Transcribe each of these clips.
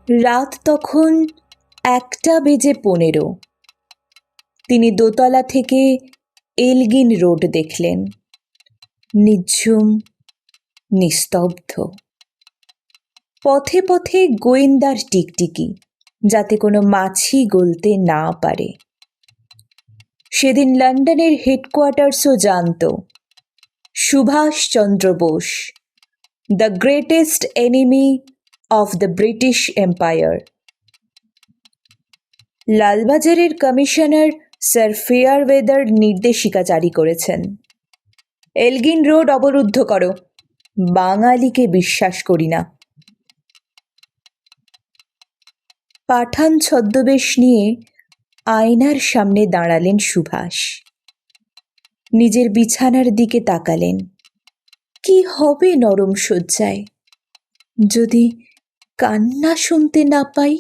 রাত তখন 1:15। তিনি দোতলা থেকে এলগিন রোড দেখলেন, নিঝুম, নিস্তব্ধ। পথে পথে গোয়েন্দার টিকটিকি, যাতে কোনো মাছি গলতে না পারে। সেদিন লন্ডনের হেডকোয়ার্টার্সও জানত Subhash Chandra Bose, the greatest enemy of the British Empire. লালবাজারের কমিশনার স্যার ফেয়ারওয়েদার নির্দেশিকা জারি করেছেন, এলগিন রোড অবরুদ্ধ করো, বাঙালিকে বিশ্বাস করি না। পাঠান ছদ্মবেশ নিয়ে আয়নার সামনে দাঁড়ালেন সুভাষ। নিজের বিছানার দিকে তাকালেন। কি হবে নরম শয্যায়, যদি কান্না শুনতে না পাই?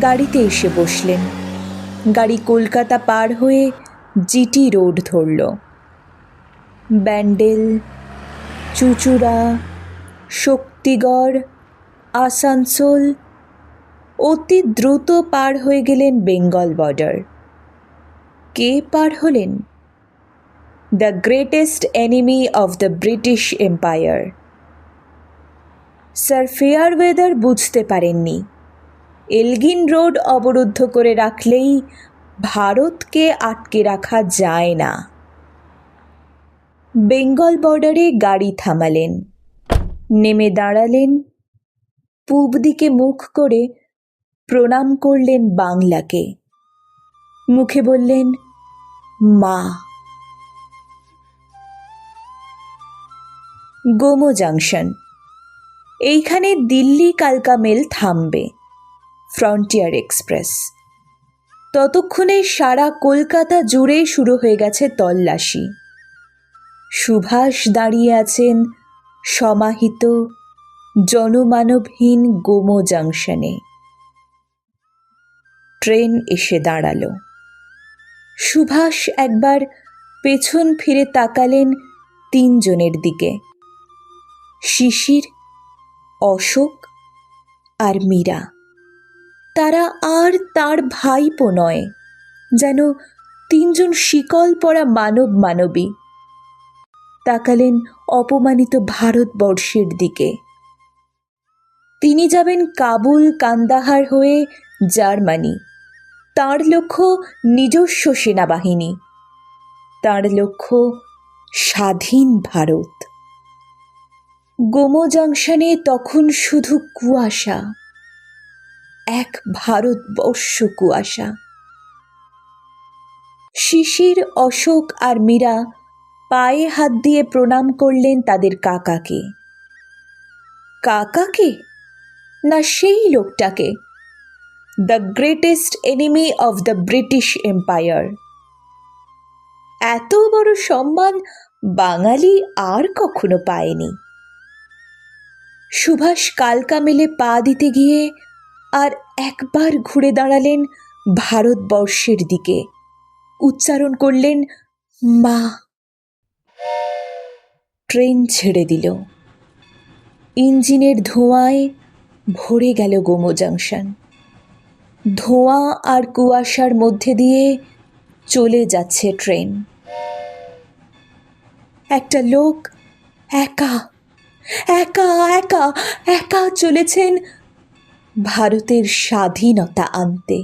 গাড়িতে এসে বসলেন। গাড়ি কলকাতা পার হয়ে জিটি রোড ধরল। ব্যান্ডেল, চুঁচুড়া, শক্তিগড়, আসানসোল, অতি দ্রুত পার হয়ে গেলেন বেঙ্গল বর্ডার। কে পার হলেন? The greatest enemy of the British Empire. Sir Fairweather বুঝতে পারেননি এলগিন রোড অবরুদ্ধ করে রাখলেই ভারতকে আটকে রাখা যায় না। বেঙ্গল বর্ডারে গাড়ি থামালেন, নেমে দাঁড়ালেন, পূব দিকে মুখ করে প্রণাম করলেন বাংলাকে। মুখে বললেন, মা। গোমো জাংশন। এইখানে দিল্লি কালকা মেল থামবে, ফ্রন্টিয়ার এক্সপ্রেস। ততক্ষণে সারা কলকাতা জুড়ে শুরু হয়ে গেছে তল্লাশি। সুভাষ দাঁড়িয়ে আছেন সমাহিত জনমানবহীন গোমো জাংশনে। ট্রেন এসে দাঁড়ালো। সুভাষ একবার পেছন ফিরে তাকালেন 3 জনের দিকে, শিশির, অশোক আর মীরা। তারা আর তার ভাইপো নয়, যেন 3 জন শিকল পরা মানব মানবী। তাকালেন অপমানিত ভারতবর্ষের দিকে। তিনি যাবেন কাবুল, কান্দাহার হয়ে জার্মানি। তাঁর লক্ষ্য নিজস্ব সেনাবাহিনী, তাঁর লক্ষ্য স্বাধীন ভারত। গোমো জাংশনে তখন শুধু কুয়াশা, এক ভারতবর্ষ কুয়াশা। শিশির, অশোক আর মীরা পায়ে হাত দিয়ে প্রণাম করলেন তাদের কাকাকে। কাকাকে না সেই লোকটাকে, the greatest enemy of the British Empire. এত বড় সম্মান বাঙালি আর কখনো পায়নি। সুভাষ কালকা মেলে পা দিতে গিয়ে আর একবার ঘুরে দাঁড়ালেন ভারতবর্ষের দিকে, উচ্চারণ করলেন, মা। ট্রেন ছেড়ে দিল। ইঞ্জিনের ধোঁয়ায় ভরে গেল গোমো জাংশন। ধোঁয়া আর কুয়াশার মধ্যে দিয়ে চলে যাচ্ছে ট্রেন। একটা লোক একা একা একা একা চলেছেন ভারতের স্বাধীনতা আনতে।